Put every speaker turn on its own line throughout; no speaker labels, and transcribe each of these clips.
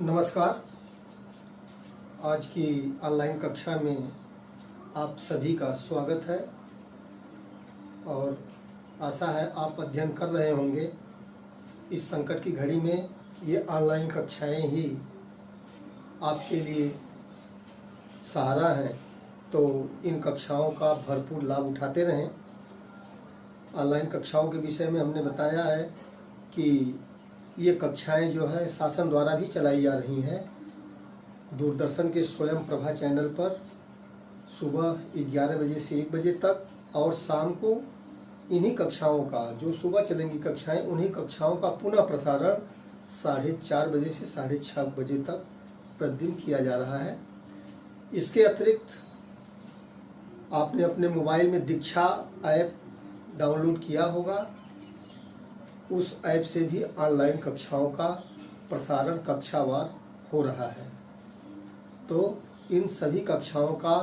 नमस्कार। आज की ऑनलाइन कक्षा में आप सभी का स्वागत है और आशा है आप अध्ययन कर रहे होंगे। इस संकट की घड़ी में ये ऑनलाइन कक्षाएं ही आपके लिए सहारा हैं, तो इन कक्षाओं का भरपूर लाभ उठाते रहें। ऑनलाइन कक्षाओं के विषय में हमने बताया है कि ये कक्षाएं जो है शासन द्वारा भी चलाई जा रही हैं। दूरदर्शन के स्वयं प्रभा चैनल पर सुबह 11 बजे से 1 बजे तक और शाम को इन्हीं कक्षाओं का, जो सुबह चलेंगी कक्षाएं, उन्हीं कक्षाओं का पुनः प्रसारण 4:30 बजे से 6:30 बजे तक प्रतिदिन किया जा रहा है। इसके अतिरिक्त आपने अपने मोबाइल में दीक्षा ऐप डाउनलोड किया होगा। उस ऐप से भी ऑनलाइन कक्षाओं का प्रसारण कक्षावार हो रहा है, तो इन सभी कक्षाओं का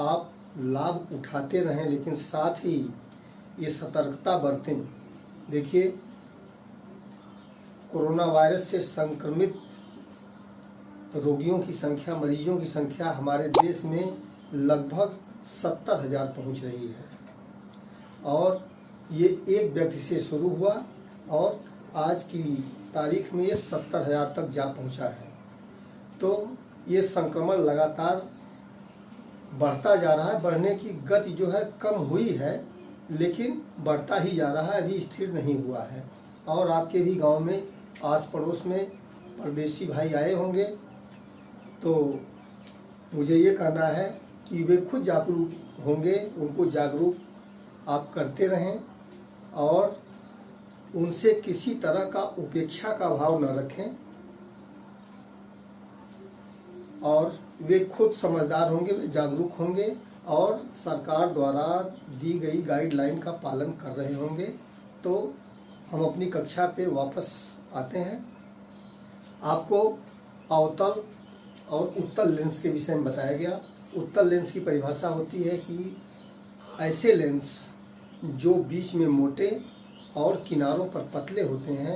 आप लाभ उठाते रहें, लेकिन साथ ही ये सतर्कता बरतें। देखिए, कोरोना वायरस से संक्रमित रोगियों की संख्या, मरीजों की संख्या हमारे देश में लगभग 70,000 पहुँच रही है और ये एक व्यक्ति से शुरू हुआ और आज की तारीख में ये 70,000 तक जा पहुंचा है। तो ये संक्रमण लगातार बढ़ता जा रहा है। बढ़ने की गति जो है कम हुई है, लेकिन बढ़ता ही जा रहा है, अभी स्थिर नहीं हुआ है। और आपके भी गांव में, आस पड़ोस में परदेशी भाई आए होंगे, तो मुझे ये कहना है कि वे खुद जागरूक होंगे, उनको जागरूक आप करते रहें और उनसे किसी तरह का उपेक्षा का भाव न रखें। और वे खुद समझदार होंगे, वे जागरूक होंगे और सरकार द्वारा दी गई गाइडलाइन का पालन कर रहे होंगे। तो हम अपनी कक्षा पे वापस आते हैं। आपको अवतल और उत्तल लेंस के विषय में बताया गया। उत्तल लेंस की परिभाषा होती है कि ऐसे लेंस जो बीच में मोटे और किनारों पर पतले होते हैं,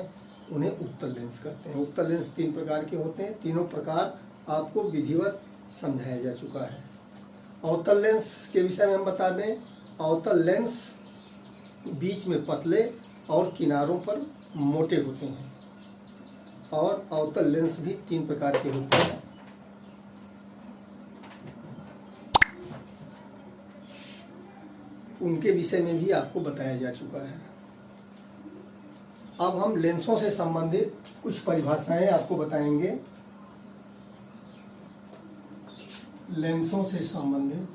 उन्हें उत्तल लेंस कहते हैं। उत्तल लेंस 3 प्रकार के होते हैं। तीनों प्रकार आपको विधिवत समझाया जा चुका है। अवतल लेंस के विषय में हम बता दें, अवतल लेंस बीच में पतले और किनारों पर मोटे होते हैं। और अवतल लेंस भी 3 प्रकार के होते हैं। उनके विषय में भी आपको बताया जा चुका है। अब हम लेंसों से संबंधित कुछ परिभाषाएं आपको बताएंगे। लेंसों से संबंधित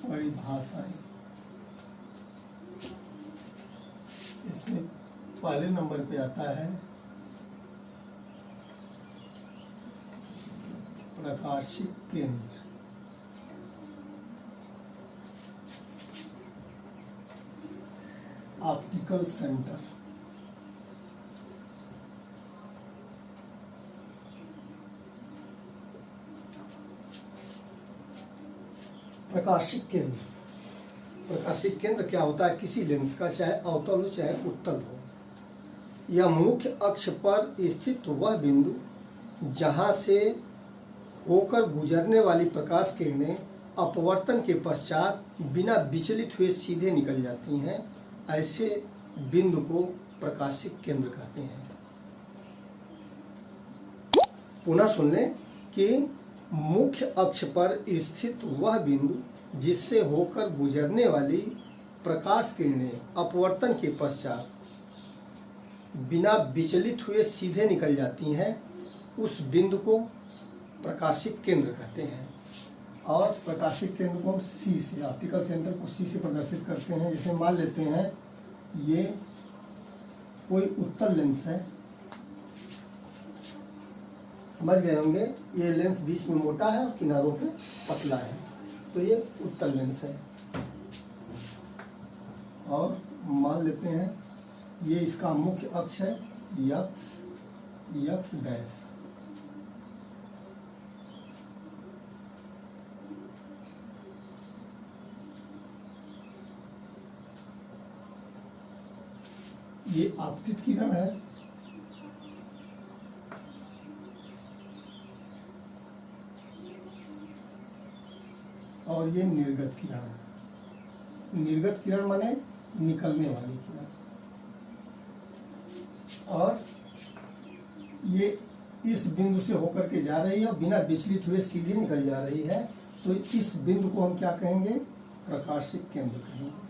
परिभाषाएं। इसमें पहले नंबर पे आता है प्रकाशिक केंद्र। Optical centre. प्रकाशिक केंद्र। प्रकाशिक केंद्र क्या होता है? किसी लेंस का, चाहे अवतल हो चाहे उत्तल हो, यह मुख्य अक्ष पर स्थित वह बिंदु जहां से होकर गुजरने वाली प्रकाश किरणें अपवर्तन के पश्चात बिना विचलित हुए सीधे निकल जाती हैं, ऐसे बिंदु को प्रकाशिक केंद्र कहते हैं। पुनः सुन लें कि मुख्य अक्ष पर स्थित वह बिंदु जिससे होकर गुजरने वाली प्रकाश किरणें अपवर्तन के पश्चात बिना विचलित हुए सीधे निकल जाती हैं, उस बिंदु को प्रकाशिक केंद्र कहते हैं। और प्रकाशिक केंद्र को हम सी से, ऑप्टिकल सेंटर को सी से प्रदर्शित करते हैं। जैसे मान लेते हैं ये कोई उत्तल लेंस है, समझ गए होंगे। ये लेंस बीच में मोटा है और किनारों पे पतला है, तो ये उत्तल लेंस है। और मान लेते हैं ये इसका मुख्य अक्ष है यक्स डैश। ये आपतित किरण है और ये निर्गत किरण है। निर्गत किरण माने निकलने वाली किरण। और ये इस बिंदु से होकर के जा रही है और बिना विचलित हुए सीधी निकल जा रही है, तो इस बिंदु को हम क्या कहेंगे? प्रकाशिक केंद्र कहेंगे।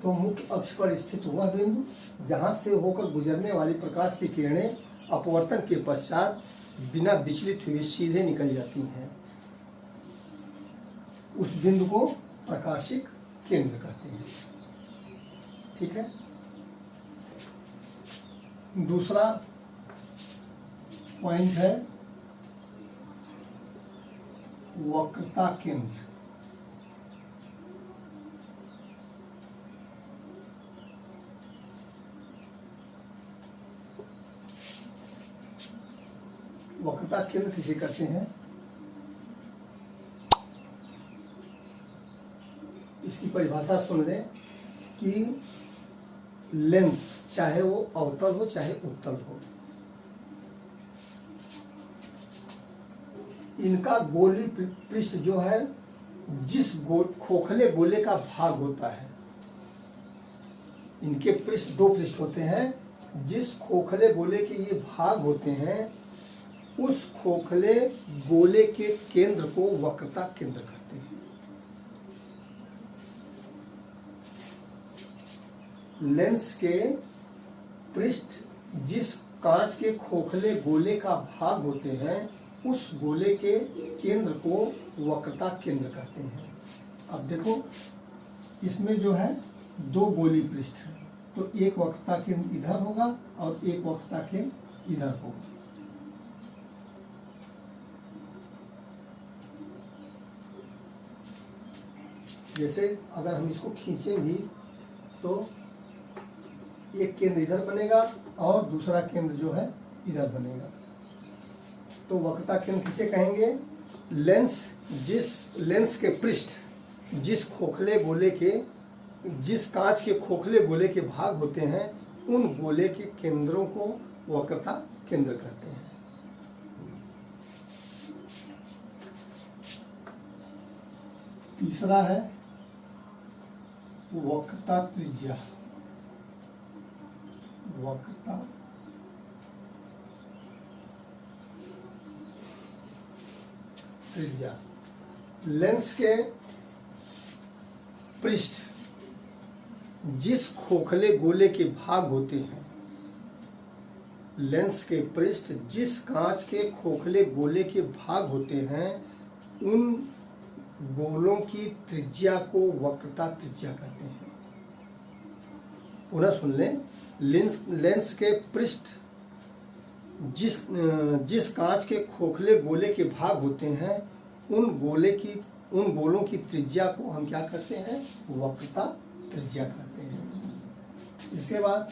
तो मुख्य अक्ष पर स्थित हुआ बिंदु जहां से होकर गुजरने वाली प्रकाश की किरणें अपवर्तन के पश्चात बिना विचलित हुए सीधे निकल जाती हैं, उस बिंदु को प्रकाशिक केंद्र कहते हैं। ठीक है। दूसरा पॉइंट है वक्रता केंद्र। वक्रता केंद्र किसे कहते हैं? इसकी परिभाषा सुन लें कि लेंस चाहे वो अवतल हो चाहे उत्तल हो, इनका गोली पृष्ठ जो है जिस खोखले गोले का भाग होता है, इनके पृष्ठ दो पृष्ठ होते हैं, जिस खोखले गोले के ये भाग होते हैं उस खोखले गोले के केंद्र को वक्रता केंद्र कहते हैं। लेंस के पृष्ठ जिस कांच के खोखले गोले का भाग होते हैं उस गोले के केंद्र को वक्रता केंद्र कहते हैं। अब देखो इसमें जो है दो गोली पृष्ठ है, तो एक वक्रता केंद्र इधर होगा और एक वक्रता केंद्र इधर होगा। जैसे अगर हम इसको खींचें भी तो एक केंद्र इधर बनेगा और दूसरा केंद्र जो है इधर बनेगा। तो वक्रता केंद्र किसे कहेंगे? लेंस के पृष्ठ जिस कांच के खोखले गोले के भाग होते हैं उन गोले के केंद्रों को वक्रता केंद्र कहते हैं। तीसरा है वक्रता त्रिज्या। वक्रता त्रिज्या लेंस के पृष्ठ जिस खोखले गोले के भाग होते हैं, लेंस के पृष्ठ जिस कांच के खोखले गोले के भाग होते हैं उन गोलों की त्रिज्या को वक्रता त्रिज्या कहते हैं। पुनः सुन लें, लेंस के पृष्ठ जिस कांच के खोखले गोले के भाग होते हैं उन गोलों की त्रिज्या को हम क्या कहते हैं? वक्रता त्रिज्या कहते हैं। इसके बाद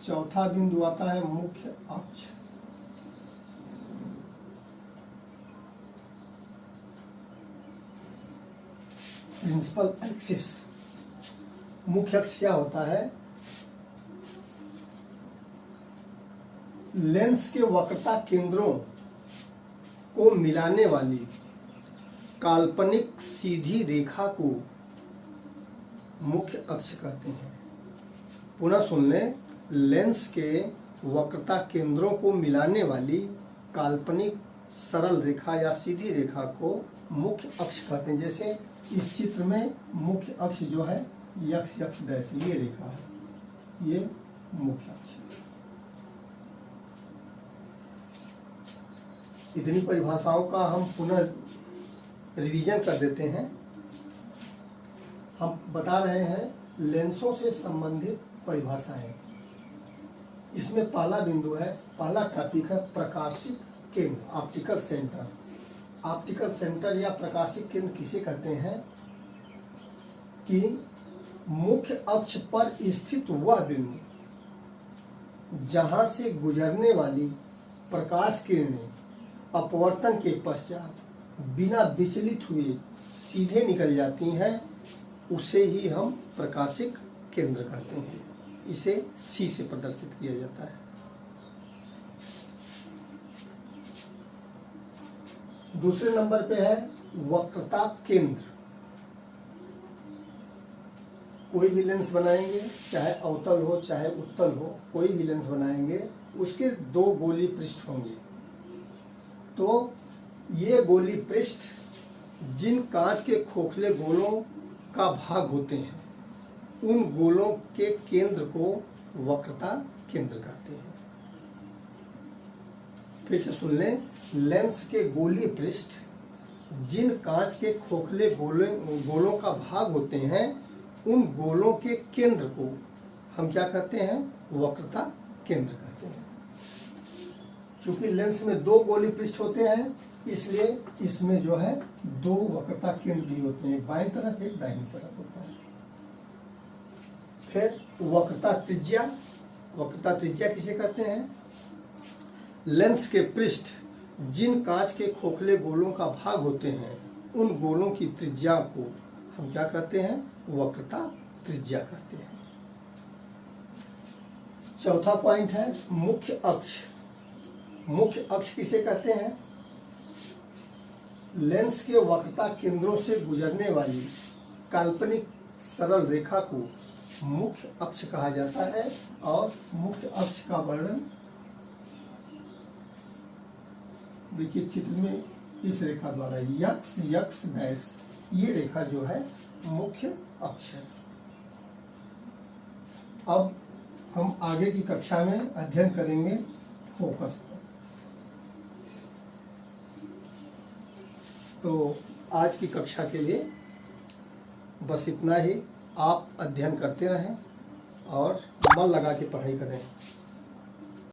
चौथा बिंदु आता है मुख्य अक्ष। Principal axis. मुख्य अक्ष क्या होता है? लेंस के वक्रता केंद्रों को मिलाने वाली काल्पनिक सीधी रेखा को मुख्य अक्ष कहते हैं। पुनः सुन लें, लेंस के वक्रता केंद्रों को मिलाने वाली काल्पनिक सरल रेखा या सीधी रेखा को मुख्य अक्ष कहते हैं। जैसे इस चित्र में मुख्य अक्ष जो है यक्स डैश, ये रेखा है, ये मुख्य अक्ष है। इतनी परिभाषाओं का हम पुनः रिवीजन कर देते हैं। हम बता रहे हैं लेंसों से संबंधित परिभाषाएं। इसमें पहला बिंदु है, पहला टॉपिक है प्रकाशिक केंद्र, ऑप्टिकल सेंटर। ऑप्टिकल सेंटर या प्रकाशिक केंद्र किसे कहते हैं कि मुख्य अक्ष पर स्थित वह बिंदु जहां से गुजरने वाली प्रकाश किरणें अपवर्तन के पश्चात बिना विचलित हुए सीधे निकल जाती हैं, उसे ही हम प्रकाशिक केंद्र कहते हैं। इसे सी से प्रदर्शित किया जाता है। दूसरे नंबर पे है वक्रता केंद्र। कोई भी लेंस बनाएंगे, चाहे अवतल हो चाहे उत्तल हो, कोई भी लेंस बनाएंगे, उसके दो गोली पृष्ठ होंगे। तो ये गोली पृष्ठ जिन कांच के खोखले गोलों का भाग होते हैं, उन गोलों के केंद्र को वक्रता केंद्र कहते हैं। फिर से सुन लें, लेंस के गोलीय पृष्ठ जिन कांच के खोखले गोलों का भाग होते हैं, उन गोलों के केंद्र को हम क्या कहते हैं, वक्रता केंद्र कहते हैं। चूंकि लेंस में दो गोलीय पृष्ठ होते हैं, इसलिए इसमें जो है दो वक्रता केंद्र भी होते हैं, एक बाईं तरफ एक दाहिनी तरफ होता है। फिर वक्रता त्रिज्या। वक्रता त्रिज्या किसे कहते हैं, लेंस के पृष्ठ जिन कांच के खोखले गोलों का भाग होते हैं, उन गोलों की त्रिज्या को हम क्या कहते हैं, वक्रता त्रिज्या कहते हैं। चौथा पॉइंट है मुख्य अक्ष। मुख्य अक्ष किसे कहते हैं, लेंस के वक्रता केंद्रों से गुजरने वाली काल्पनिक सरल रेखा को मुख्य अक्ष कहा जाता है। और मुख्य अक्ष का वर्णन देखिए चित्र में इस रेखा द्वारा, यक्स यक्स डैश, ये रेखा जो है मुख्य अक्ष है। अब हम आगे की कक्षा में अध्ययन करेंगे फोकस पर। तो आज की कक्षा के लिए बस इतना ही। आप अध्ययन करते रहें और मन लगा के पढ़ाई करें।